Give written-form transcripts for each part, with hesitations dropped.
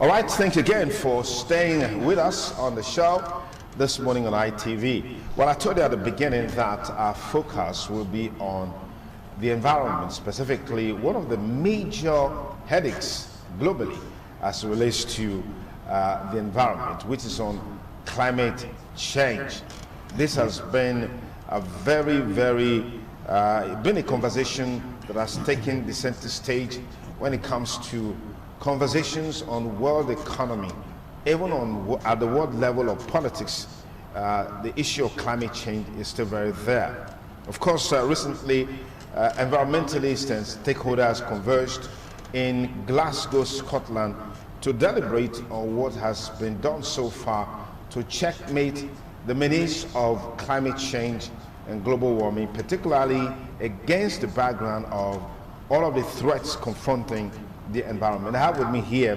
All right, thanks again for staying with us on the show this morning on ITV. Well, I told you at the beginning that our focus will be on the environment, specifically one of the major headaches globally as it relates to the environment, which is on climate change. This has been a been a conversation that has taken the center stage when it comes to conversations on world economy, even at the world level of politics. The issue of climate change is still very there. Of course, recently, environmentalists and stakeholders converged in Glasgow, Scotland, to deliberate on what has been done so far to checkmate the menace of climate change and global warming, particularly against the background of all of the threats confronting the environment. I have with me here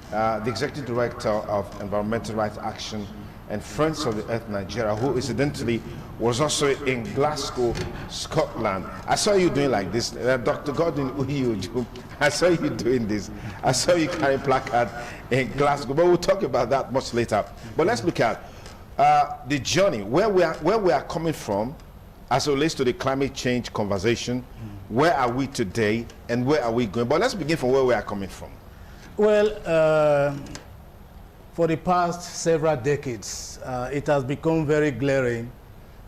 the Executive Director of Environmental Rights Action and Friends of the Earth Nigeria, who incidentally was also in Glasgow, Scotland. I saw you doing like this, Dr. Gordon Uyuju. I saw you doing this. I saw you carry placard in Glasgow, but we'll talk about that much later. But let's look at the journey, where we are coming from as it relates to the climate change conversation. Where are we today and where are we going? But let's begin from where we are coming from. Well, for the past several decades, it has become very glaring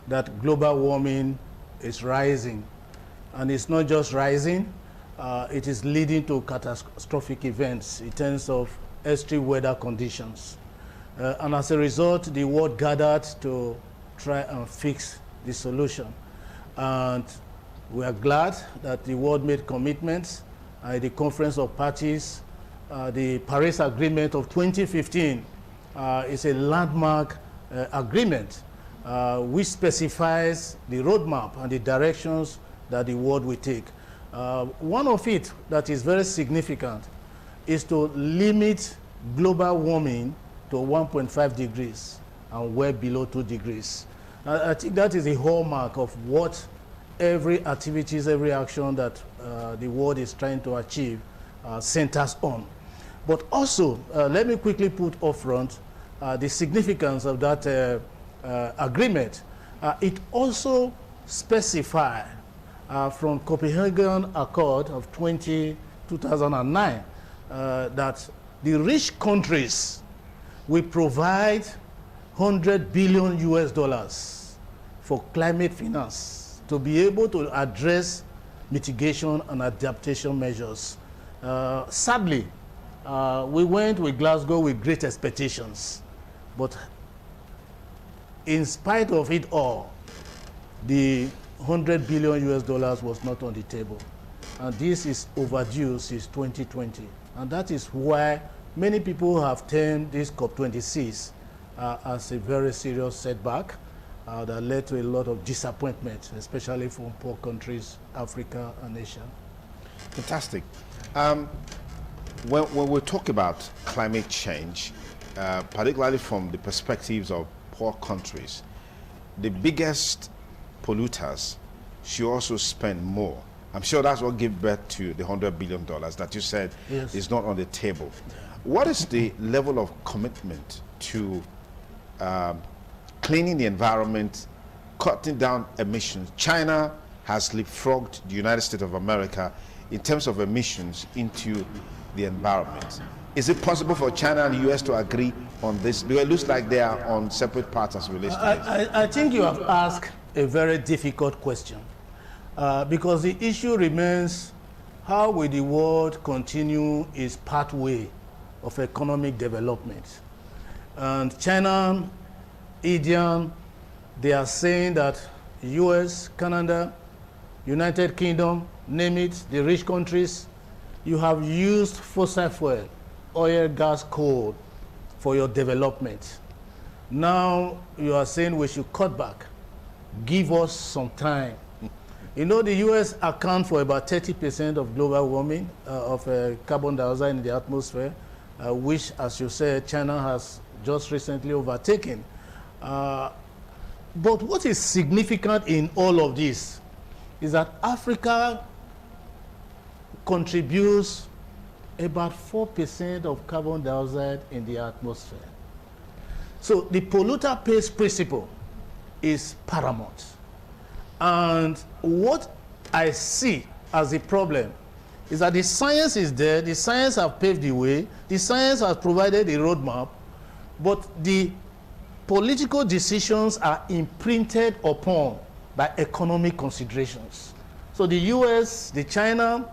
that global warming is rising. And it's not just rising, it is leading to catastrophic events in terms of extreme weather conditions. And as a result, the world gathered to try and fix the solution. And we are glad that the world made commitments at the Conference of Parties. The Paris Agreement of 2015 is a landmark agreement which specifies the roadmap and the directions that the world will take. One of it that is very significant is to limit global warming to 1.5 degrees and well below 2 degrees. I think that is a hallmark of what every activities, every action that the world is trying to achieve centers on. But also, let me quickly put up front the significance of that agreement. It also specifies from Copenhagen Accord of 2009 that the rich countries will provide $100 billion for climate finance to be able to address mitigation and adaptation measures. Sadly, we went with Glasgow with great expectations, but in spite of it all, the $100 billion was not on the table. And this is overdue since 2020. And that is why many people have termed this COP26 as a very serious setback that led to a lot of disappointment, especially from poor countries, Africa and Asia. Fantastic. When we talk about climate change, particularly from the perspectives of poor countries, the biggest polluters should also spend more. I'm sure that's what gave birth to the $100 billion that you said is not on the table. What is the level of commitment to cleaning the environment, cutting down emissions? China has leapfrogged the United States of America in terms of emissions into the environment. Is it possible for China and the US to agree on this? Because it looks like they are on separate paths as it relates to this. I think you have asked a very difficult question because the issue remains, how will the world continue its pathway of economic development? And China, India, they are saying that US, Canada, United Kingdom, name it, the rich countries, you have used fossil fuel, oil, gas, coal for your development. Now you are saying we should cut back. Give us some time. You know, the US account for about 30% of global warming, of carbon dioxide in the atmosphere, which, as you said, China has just recently overtaken. But what is significant in all of this is that Africa contributes about 4% of carbon dioxide in the atmosphere. So the polluter pays principle is paramount. And what I see as a problem is that the science is there, the science has paved the way, the science has provided a roadmap, but the political decisions are imprinted upon by economic considerations. So the US, the China,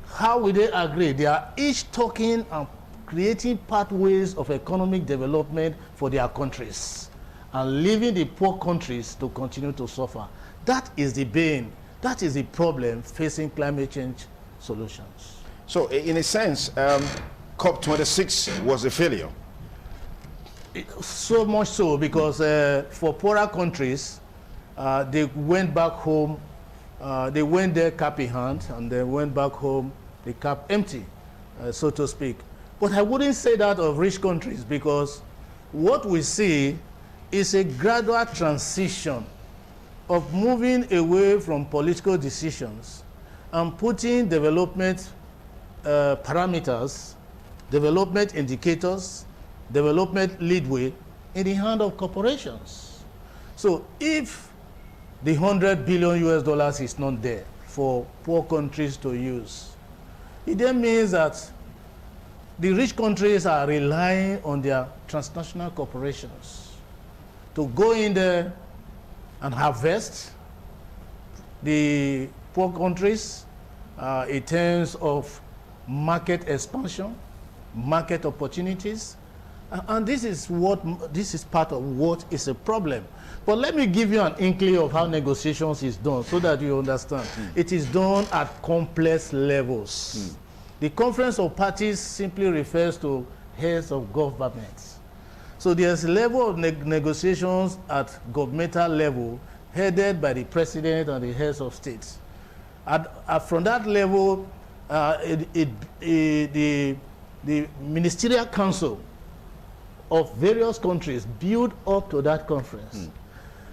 how will they agree? They are each talking and creating pathways of economic development for their countries and leaving the poor countries to continue to suffer. That is the bane, that is the problem facing climate change solutions. So in a sense, COP26 was a failure. So much so because for poorer countries, they went back home, they went there cap in hand, and they went back home, the cap empty, so to speak. But I wouldn't say that of rich countries, because what we see is a gradual transition of moving away from political decisions and putting development parameters, development indicators, development leadway in the hand of corporations. So if the $100 billion US is not there for poor countries to use, it then means that the rich countries are relying on their transnational corporations to go in there and harvest the poor countries in terms of market expansion, market opportunities, and this is part of what is a problem. But let me give you an inkling of how negotiations is done so that you understand. It is done at complex levels. The Conference of Parties simply refers to heads of governments. So there's a level of negotiations at governmental level headed by the president and the heads of states. From that level, the ministerial council of various countries build up to that conference.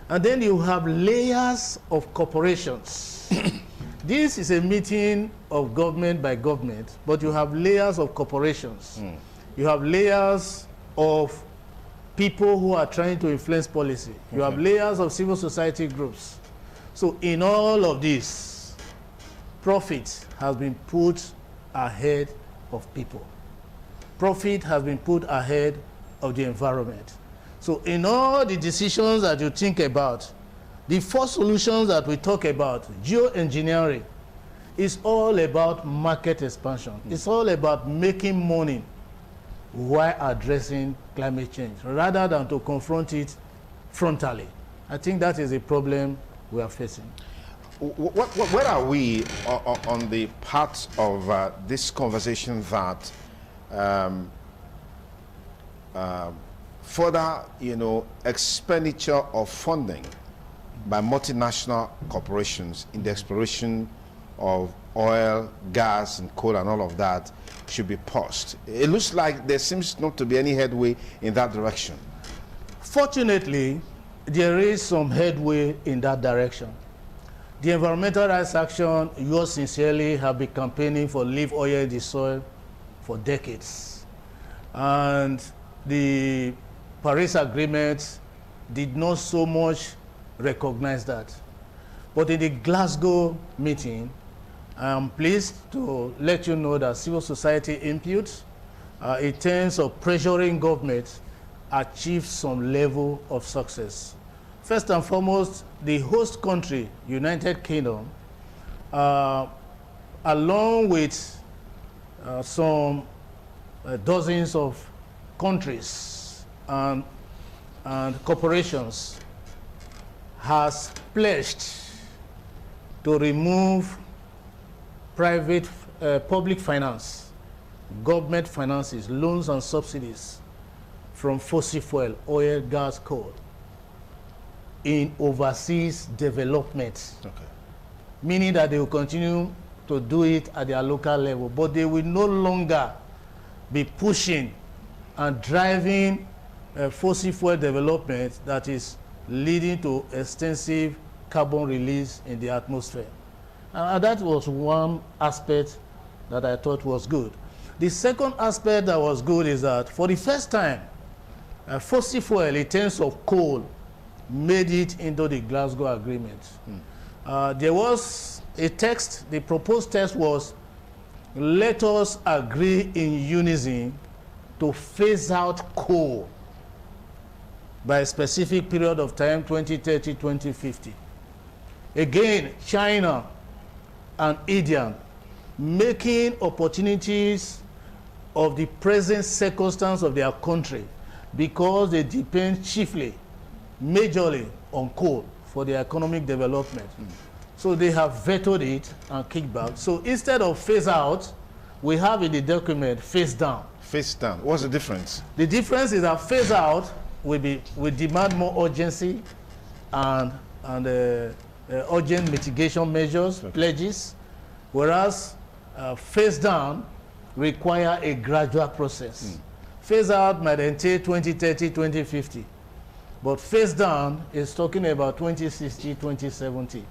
And then you have layers of corporations. This is a meeting of government by government, but you have layers of corporations. You have layers of people who are trying to influence policy. You have layers of civil society groups. So in all of this, profit has been put ahead of people. Profit has been put ahead of the environment. So in all the decisions that you think about, the four solutions that we talk about, geoengineering, is all about market expansion. It's all about making money while addressing climate change, rather than to confront it frontally. I think that is a problem we are facing. Where are we on the part of this conversation that further, expenditure of funding by multinational corporations in the exploration of oil, gas, and coal and all of that should be paused? It looks like there seems not to be any headway in that direction. Fortunately, there is some headway in that direction. The Environmental Rights Action, yours sincerely, have been campaigning for leave oil in the soil for decades. And the Paris Agreement did not so much recognize that. But in the Glasgow meeting, I'm pleased to let you know that civil society input in terms of pressuring government achieved some level of success. First and foremost, the host country, United Kingdom, along with some dozens of countries and corporations, has pledged to remove private, public finance, government finances, loans and subsidies from fossil fuel, oil, gas, coal, in overseas development. Okay. Meaning that they will continue to do it at their local level, but they will no longer be pushing and driving fossil fuel development that is leading to extensive carbon release in the atmosphere. And that was one aspect that I thought was good. The second aspect that was good is that for the first time, fossil fuel in terms of coal made it into the Glasgow Agreement. There was a text, the proposed text was, let us agree in unison to phase out coal by a specific period of time, 2030, 2050. Again, China and India making opportunities of the present circumstance of their country because they depend chiefly, majorly on coal for their economic development. So they have vetoed it and kicked back. So instead of phase out, we have in the document phase down. Phase down. What's the difference? The difference is that phase out will demand more urgency and urgent mitigation measures, pledges, whereas phase down require a gradual process. Phase out might entail 2030, 2050, but phase down is talking about 2060, 2070.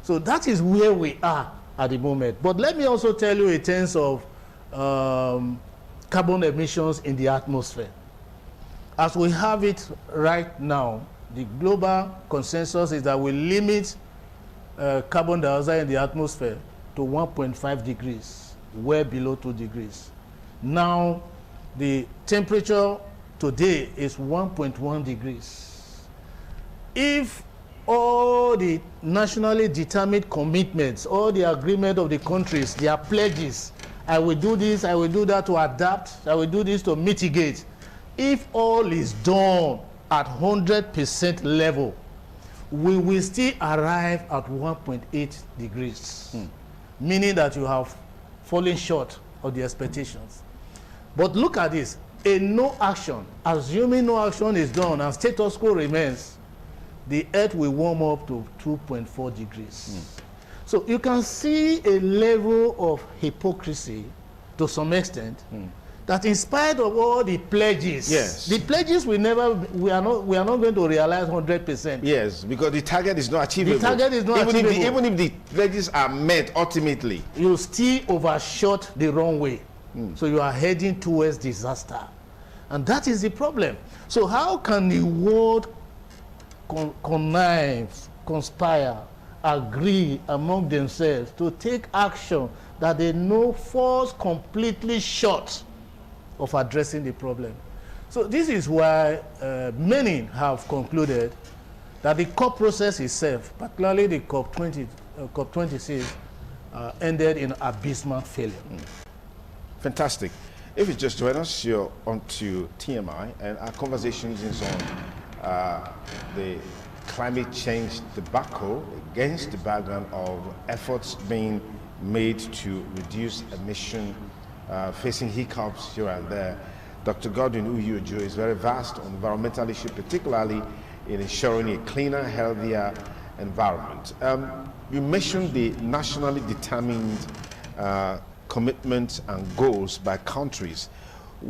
So that is where we are at the moment. But let me also tell you in terms of carbon emissions in the atmosphere. As we have it right now, the global consensus is that we limit carbon dioxide in the atmosphere to 1.5 degrees, way below 2 degrees. Now, the temperature today is 1.1 degrees. If all the nationally determined commitments, all the agreement of the countries, their pledges, I will do this, I will do that to adapt, I will do this to mitigate. If all is done at 100% level, we will still arrive at 1.8 degrees, meaning that you have fallen short of the expectations. But look at this, a no action, assuming no action is done and status quo remains, the earth will warm up to 2.4 degrees. So you can see a level of hypocrisy to some extent that in spite of all the pledges, the pledges we are not going to realize 100%. Yes, because the target is not achievable. The target is not achievable. Even if the pledges are met ultimately, you still overshot the wrong way. So you are heading towards disaster. And that is the problem. So how can the world connive, conspire, agree among themselves to take action that they know falls completely short of addressing the problem? So this is why many have concluded that the COP process itself, particularly the COP26, ended in abysmal failure. Fantastic. If you just join us, you're onto TMI, and our conversations is on the climate change debacle against the background of efforts being made to reduce emission, facing hiccups here and there. Dr. Godwin Uyujo is very vast on environmental issues, particularly in ensuring a cleaner, healthier environment. You mentioned the nationally determined commitments and goals by countries.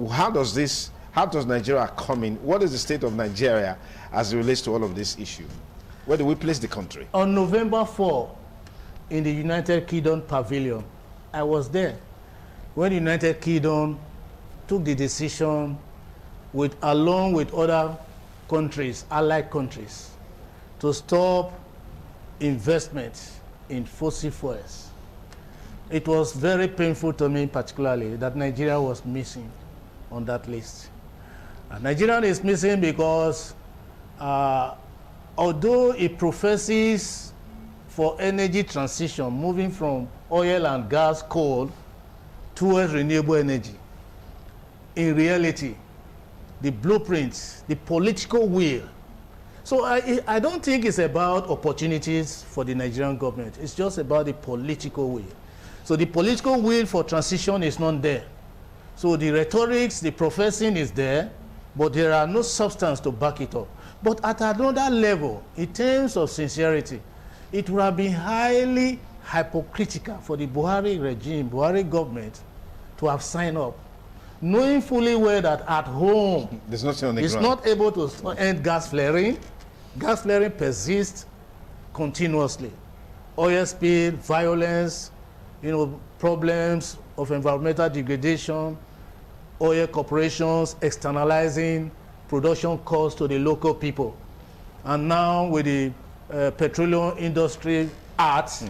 How does Nigeria come in? What is the state of Nigeria as it relates to all of this issue? Where do we place the country? On November 4, in the United Kingdom Pavilion, I was there when the United Kingdom took the decision, along with other countries, allied countries, to stop investment in fossil fuels. It was very painful to me, particularly, that Nigeria was missing on that list. Nigeria is missing because although it professes for energy transition, moving from oil and gas, coal, towards renewable energy, in reality, the blueprints, the political will. So I don't think it's about opportunities for the Nigerian government. It's just about the political will. So the political will for transition is not there. So the rhetorics, the professing is there, but there are no substance to back it up. But at another level, in terms of sincerity, it would have been highly hypocritical for the Buhari regime, Buhari government, to have signed up, knowing fully well that at home, there's nothing on the it's ground. not able to end gas flaring. Gas flaring persists continuously. Oil spill, violence, problems of environmental degradation, oil corporations externalizing production costs to the local people. And now with the Petroleum Industry Act,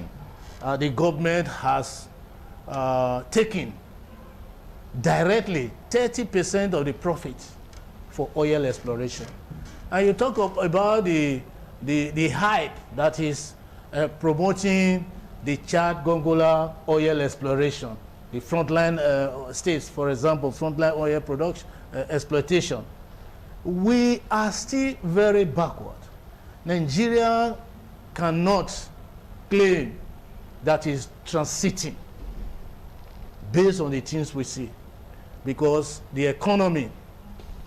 the government has taken directly 30% of the profit for oil exploration. And you talk about the hype that is promoting the Chad Gongola oil exploration, the frontline states, for example, frontline oil production exploitation. We are still very backward. Nigeria cannot claim that is transiting based on the things we see, because the economy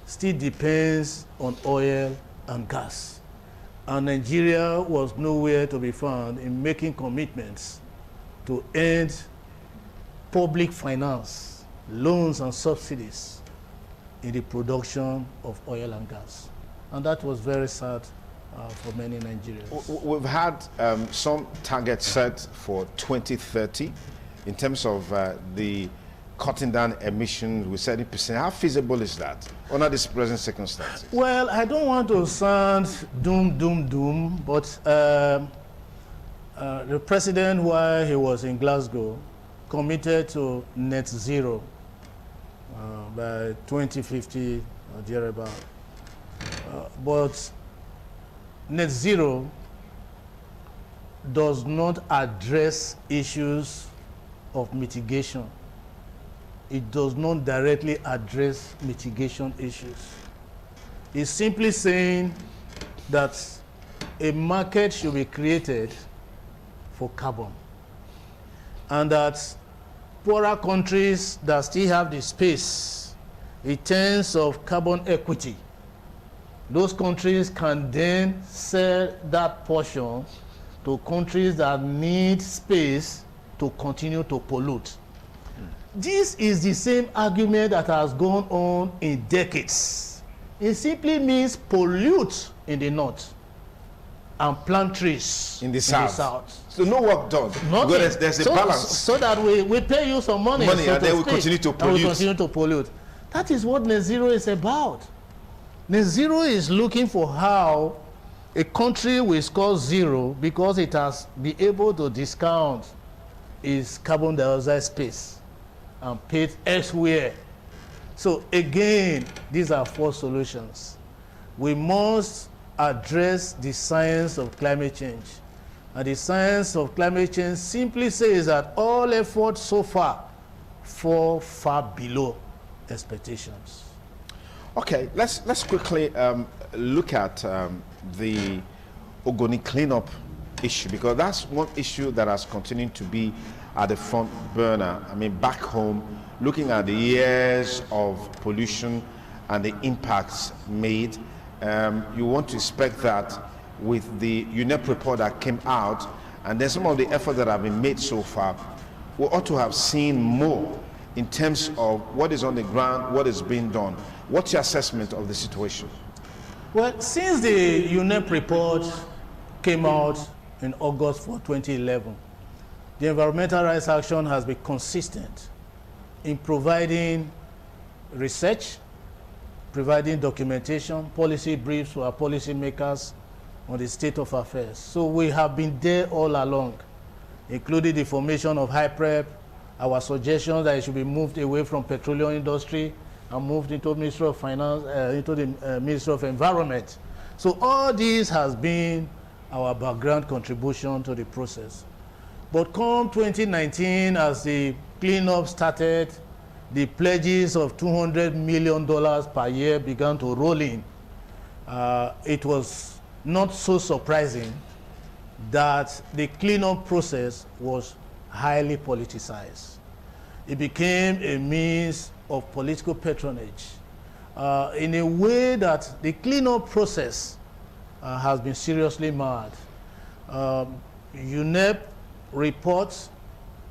still depends on oil and gas. And Nigeria was nowhere to be found in making commitments to end public finance, loans and subsidies in the production of oil and gas. And that was very sad for many Nigerians. We've had some targets set for 2030 in terms of the cutting down emissions with 70%. How feasible is that under this present circumstances? Well, I don't want to sound doom, but the president, while he was in Glasgow, committed to net zero by 2050 or thereabout. But net zero does not address issues of mitigation. It does not directly address mitigation issues. It's simply saying that a market should be created for carbon, and that poorer countries that still have the space in terms of carbon equity, those countries can then sell that portion to countries that need space to continue to pollute. This is the same argument that has gone on in decades. It simply means pollute in the north and plant trees in the south. So no work done. Nothing. There's a balance. So that we pay you some money so and then we continue to pollute. And we continue to pollute. That is what net zero is about. Net zero is looking for how a country will score zero because it has been able to discount its carbon dioxide space and pay it elsewhere. So again, these are four solutions. We must address the science of climate change. And the science of climate change simply says that all efforts so far fall far below expectations. Okay, let's quickly look at the Ogoni cleanup issue, because that's one issue that has continued to be at the front burner. I mean, back home, looking at the years of pollution and the impacts made, you want to expect that with the UNEP report that came out, and then some of the efforts that have been made so far, we ought to have seen more in terms of what is on the ground, what is being done. What's your assessment of the situation? Well, since the UNEP report came out in August 2011, the Environmental Rights Action has been consistent in providing research, providing documentation, policy briefs to our policymakers on the state of affairs. So we have been there all along, including the formation of HIPREP, our suggestions that it should be moved away from petroleum industry and moved into Ministry of Finance, into the Ministry of Environment. So all this has been our background contribution to the process. But come 2019, as the cleanup started, the pledges of $200 million per year began to roll in. It was not so surprising that the cleanup process was highly politicized. It became a means of political patronage in a way that the cleanup process has been seriously marred. UNEP reports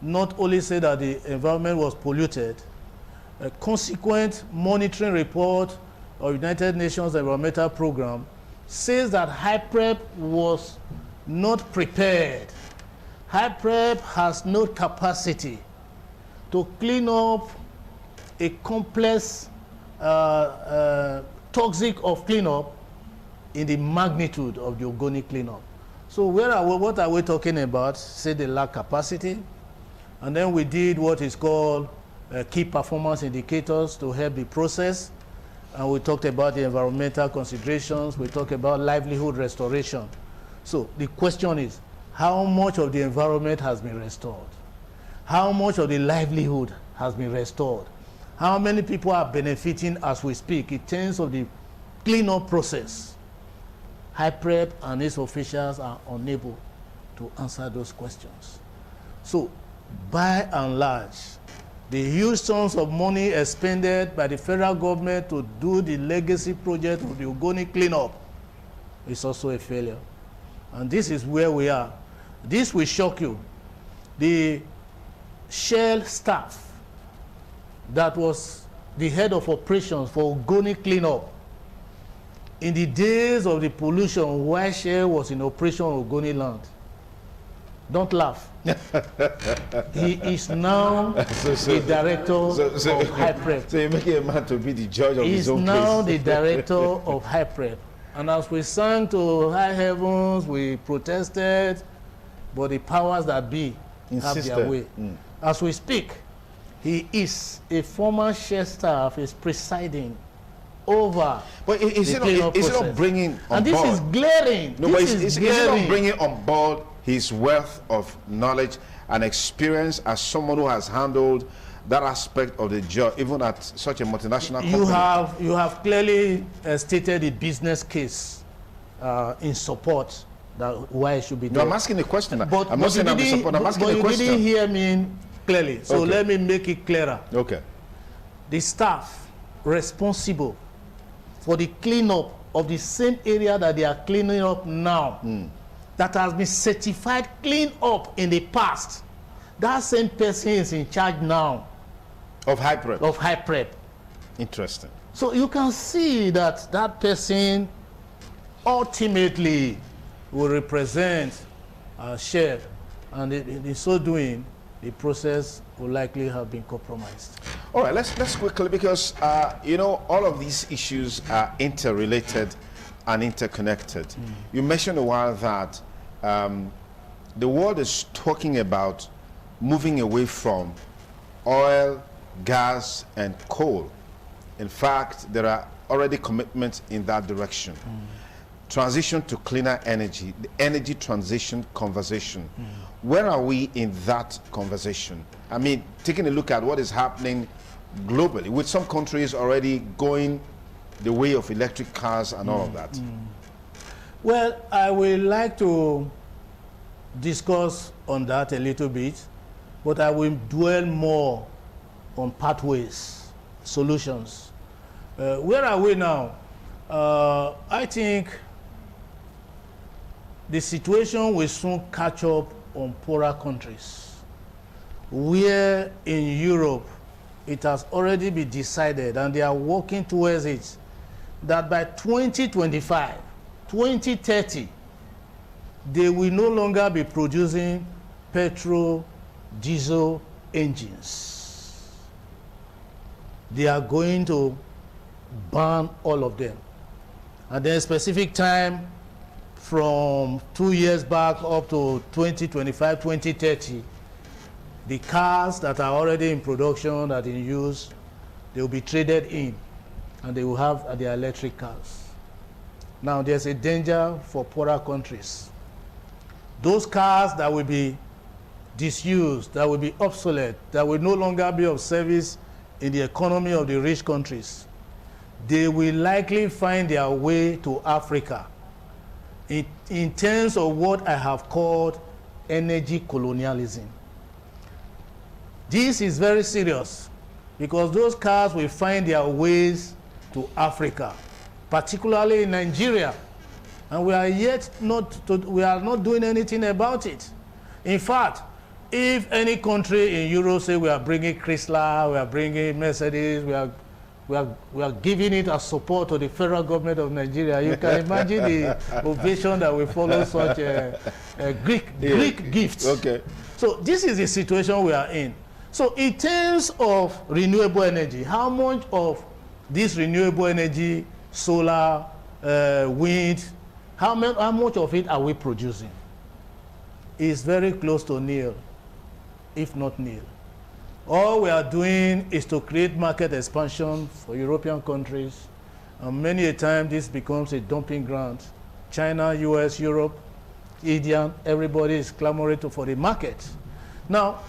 not only say that the environment was polluted, a consequent monitoring report of United Nations Environmental Program says that HIPREP was not prepared. HIPREP has no capacity to clean up a complex toxic of cleanup in the magnitude of the Ogoni cleanup. So what are we talking about? Say they lack capacity. And then we did what is called key performance indicators to help the process. And we talked about the environmental considerations. We talked about livelihood restoration. So the question is, how much of the environment has been restored? How much of the livelihood has been restored? How many people are benefiting as we speak in terms of the cleanup process? HYPREP and its officials are unable to answer those questions. So by and large, the huge sums of money expended by the federal government to do the legacy project of the Ogoni cleanup is also a failure. And this is where we are. This will shock you. The Shell staff that was the head of operations for Ogoni cleanup in the days of the pollution while Shell was in operation on Ogoni land. Don't laugh. He is now the director of HYPREP. So you're making a man to be the judge of his own case. He's now the director of HYPREP. And as we sang to high heavens, we protested, but the powers that be have their way. As we speak, he is a former Shell staff, is presiding over. But is it not bringing on and this board? Is glaring. No, this but is it not bringing on board his wealth of knowledge and experience as someone who has handled that aspect of the job, even at such a multinational company? You have clearly stated the business case in support that why it should be done. No, I'm asking a question. But, I'm not saying I'm in support. I'm asking a question. But you didn't hear me clearly, so okay. Let me make it clearer. Okay. The staff responsible for the cleanup of the same area that they are cleaning up now, that has been certified clean up in the past, that same person is in charge now. Of HYPREP? Of HYPREP. Interesting. So you can see that that person ultimately will represent Shell, and in so doing, the process will likely have been compromised. All right, let's quickly, because you know, all of these issues are interrelated and interconnected. You mentioned a while that the world is talking about moving away from oil, gas, and coal. In fact, there are already commitments in that direction. Transition to cleaner energy, the energy transition conversation. Where are we in that conversation? I mean, taking a look at what is happening globally, with some countries already going the way of electric cars and all of that. Well, I would like to discuss on that a little bit, but I will dwell more on pathways, solutions. Where are we now? I think the situation will soon catch up on poorer countries, where in Europe it has already been decided, and they are working towards it, that by 2025, 2030, they will no longer be producing petrol, diesel engines. They are going to ban all of them. And then specific time from 2 years back up to 2025, 2030, the cars that are already in production, that are in use, they will be traded in, and they will have their electric cars. Now, there's a danger for poorer countries. Those cars that will be disused, that will be obsolete, that will no longer be of service in the economy of the rich countries, they will likely find their way to Africa in terms of what I have called energy colonialism. This is very serious, because those cars will find their ways to Africa, particularly in Nigeria, and we are not doing anything about it. In fact, if any country in Europe say we are bringing Chrysler, we are bringing Mercedes, we are giving it as support to the federal government of Nigeria, you can imagine the ovation that will follow such a Greek gifts. Okay. So this is the situation we are in. So in terms of renewable energy, how much of this renewable energy, solar, wind, how much of it are we producing? It's very close to nil, if not nil. All we are doing is to create market expansion for European countries, and many a time this becomes a dumping ground. China, US, Europe, India, everybody is clamoring for the market. Now,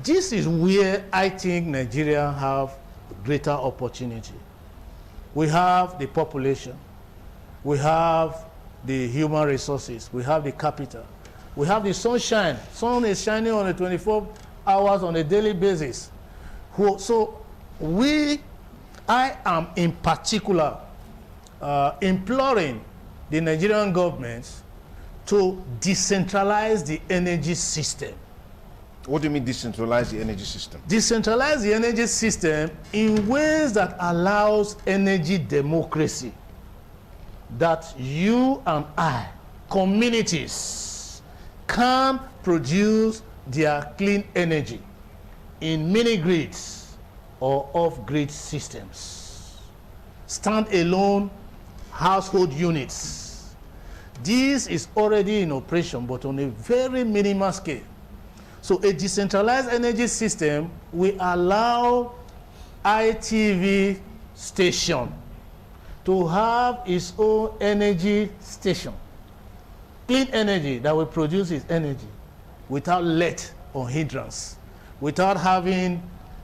this is where I think Nigeria have greater opportunity. We have the population, we have the human resources, we have the capital, we have the sunshine. Sun is shining on a 24 hours on a daily basis. So I am in particular imploring the Nigerian government to decentralize the energy system. What do you mean decentralize the energy system? Decentralize the energy system in ways that allows energy democracy, that you and I, communities, can produce their clean energy in mini grids or off-grid systems. Stand-alone household units. This is already in operation, but on a very minimal scale. So a decentralized energy system will allow ITV station to have its own energy station. Clean energy that will produce its energy without let or hindrance, without having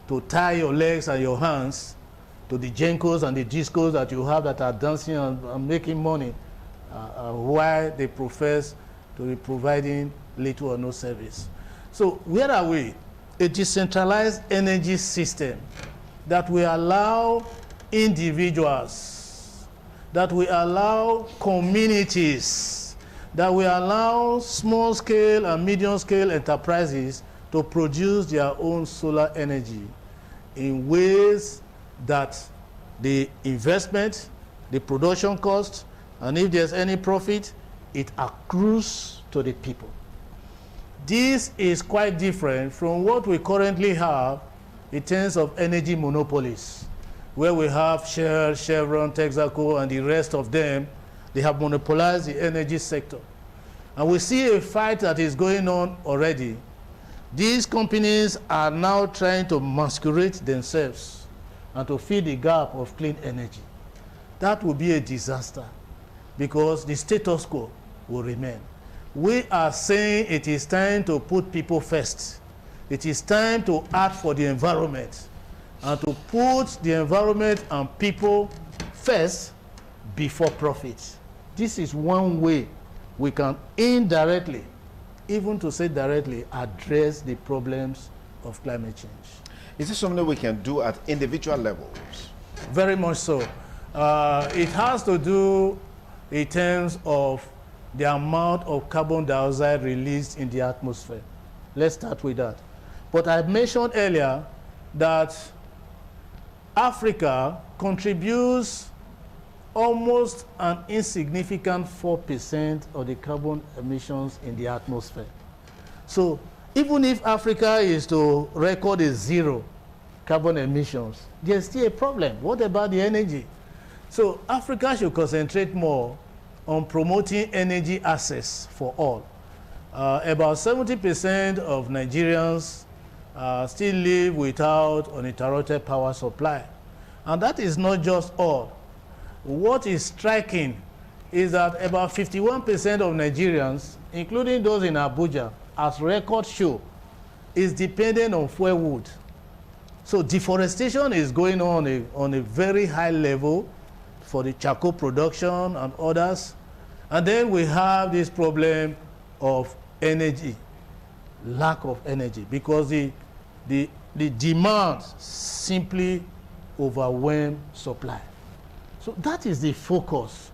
to tie your legs and your hands to the Jenkos and the discos that you have that are dancing and making money while they profess to be providing little or no service. So where are we? A decentralized energy system that will allow individuals, that will allow communities, that will allow small-scale and medium-scale enterprises to produce their own solar energy in ways that the investment, the production cost, and if there's any profit, it accrues to the people. This is quite different from what we currently have in terms of energy monopolies, where we have Shell, Chevron, Texaco, and the rest of them. They have monopolized the energy sector. And we see a fight that is going on already. These companies are now trying to masquerade themselves and to fill the gap of clean energy. That will be a disaster because the status quo will remain. We are saying it is time to put people first. It is time to act for the environment and to put the environment and people first before profit. This is one way we can indirectly, even to say directly, address the problems of climate change. Is this something we can do at individual levels? Very much so. It has to do in terms of the amount of carbon dioxide released in the atmosphere. Let's start with that. But I mentioned earlier that Africa contributes almost an insignificant 4% of the carbon emissions in the atmosphere. So even if Africa is to record a zero carbon emissions, there's still a problem. What about the energy? So Africa should concentrate more on promoting energy access for all. About 70% of Nigerians still live without uninterrupted power supply. And that is not just all. What is striking is that about 51% of Nigerians, including those in Abuja, as records show, is dependent on fuel wood. So deforestation is going on a very high level for the charcoal production and others. And then we have this problem of energy, lack of energy, because the demand simply overwhelms supply. So that is the focus.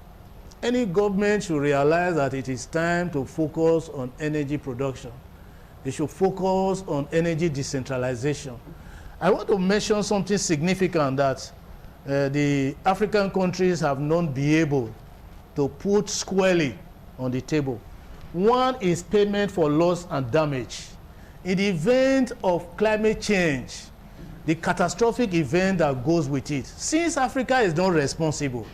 Any government should realize that it is time to focus on energy production. They should focus on energy decentralization. I want to mention something significant that the African countries have not been able to put squarely on the table. One is payment for loss and damage. In the event of climate change, the catastrophic event that goes with it, since Africa is not responsible,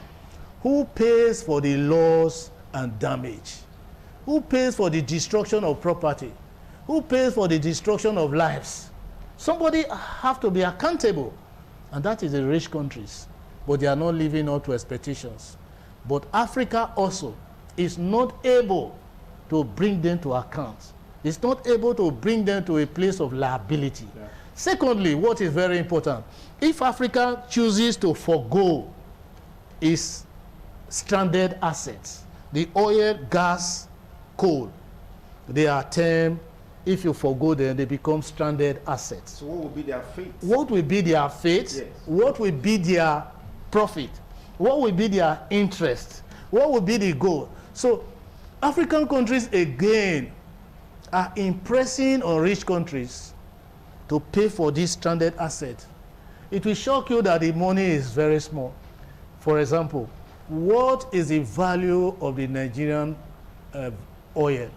who pays for the loss and damage? Who pays for the destruction of property? Who pays for the destruction of lives? Somebody have to be accountable, and that is the rich countries, but they are not living up to expectations. But Africa also is not able to bring them to account. It's not able to bring them to a place of liability. Yeah. Secondly, what is very important, if Africa chooses to forego its stranded assets, the oil, gas, coal, they are termed, if you forgo them, they become stranded assets. So what will be their fate? What will be their fate? Yes. What will be their profit? What will be their interest? What will be the goal? So African countries, again, are impressing on rich countries to pay for this stranded asset. It will shock you that the money is very small. For example, what is the value of the Nigerian oil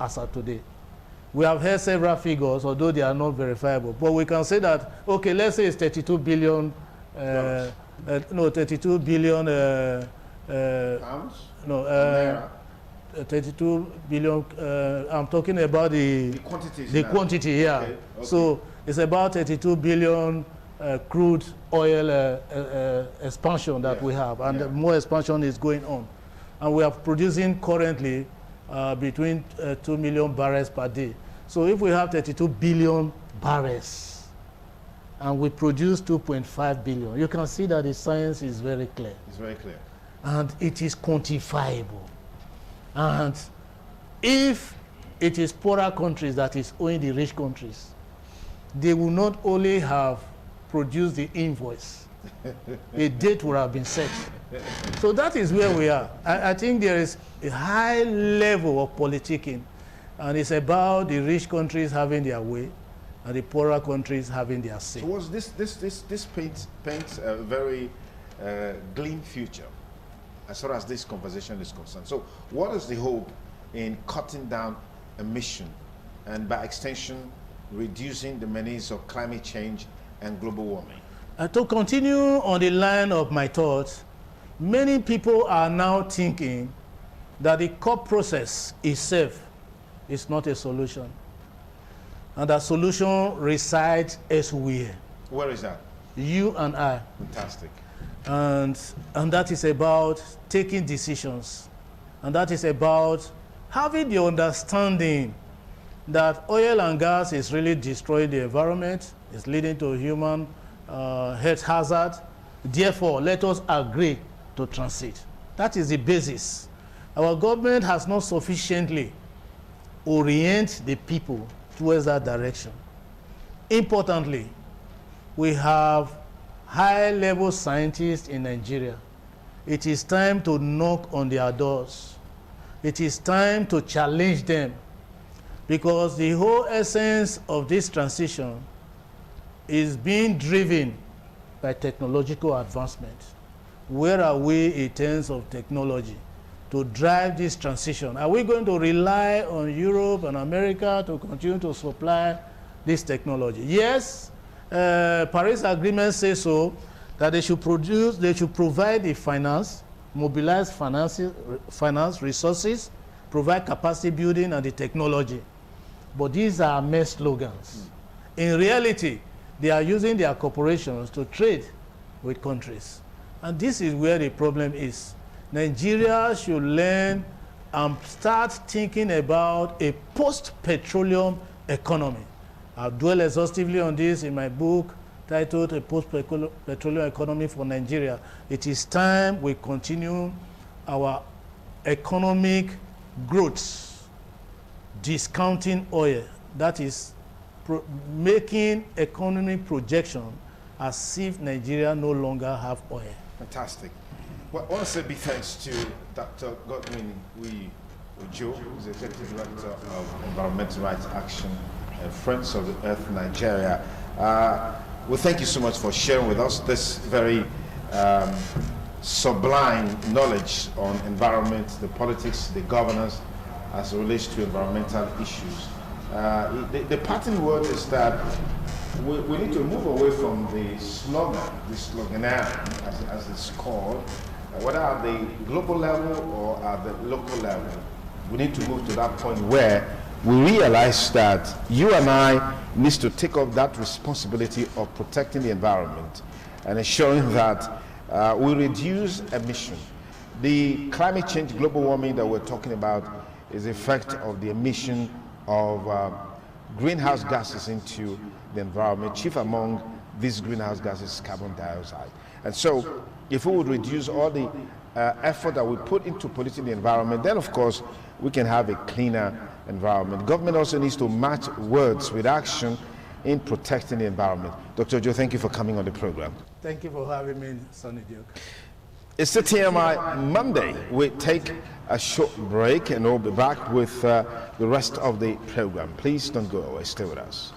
as of today? We have heard several figures, although they are not verifiable. But we can say that, okay, let's say it's 32 billion, 32 billion, pounds? No, 32 billion, I'm talking about the quantities. The quantity, yeah. Okay. Okay. So it's about 32 billion crude oil expansion that we have, and more expansion is going on. And we are producing currently between 2 million barrels per day. So if we have 32 billion barrels and we produce 2.5 billion, you can see that the science is very clear. It's very clear. And it is quantifiable. And if it is poorer countries that is owing the rich countries, they will not only have produced the invoice, a date would have been set. So that is where we are. I think there is a high level of politicking, and it's about the rich countries having their way and the poorer countries having their say. So was this paints a very gleam future as far as this conversation is concerned. So what is the hope in cutting down emission and by extension reducing the menace of climate change and global warming? To continue on the line of my thoughts, many people are now thinking that the COP process itself is not a solution, and that solution resides elsewhere. Where is that? You and I. Fantastic. And that is about taking decisions, and that is about having the understanding that oil and gas is really destroying the environment, is leading to human health hazard. Therefore, let us agree to transit. That is the basis. Our government has not sufficiently oriented the people towards that direction. Importantly, we have high-level scientists in Nigeria. It is time to knock on their doors. It is time to challenge them, because the whole essence of this transition is being driven by technological advancement. Where are we in terms of technology to drive this transition? Are we going to rely on Europe and America to continue to supply this technology? Yes, Paris Agreement says so, that they should provide the finance, mobilize finance resources, provide capacity building and the technology. But these are mere slogans. In reality, they are using their corporations to trade with countries. And this is where the problem is. Nigeria should learn and start thinking about a post-petroleum economy. I'll dwell exhaustively on this in my book titled A Post-Petroleum Economy for Nigeria. It is time we continue our economic growth, discounting oil, that is making economic projection as if Nigeria no longer have oil. Fantastic. Well, I want to say big thanks to Dr. Godwin Ujo, who's the Executive Director of Environmental Rights Action and Friends of the Earth Nigeria. Well, thank you so much for sharing with us this very sublime knowledge on environment, the politics, the governance as it relates to environmental issues. The parting word is that we need to move away from the sloganeering, as it's called, whether at the global level or at the local level. We need to move to that point where we realize that you and I need to take up that responsibility of protecting the environment and ensuring that we reduce emission. The climate change, global warming that we're talking about is the effect of the emission of greenhouse gases into the environment. Chief among these greenhouse gases is carbon dioxide. And so if we would reduce all the effort that we put into polluting the environment, then of course we can have a cleaner environment. Government also needs to match words with action in protecting the environment. Dr. Joe, thank you for coming on the program. Thank you for having me, Sonny Duke. It's the TMI Monday. We take a short break and we'll be back with the rest of the program. Please don't go away. Stay with us.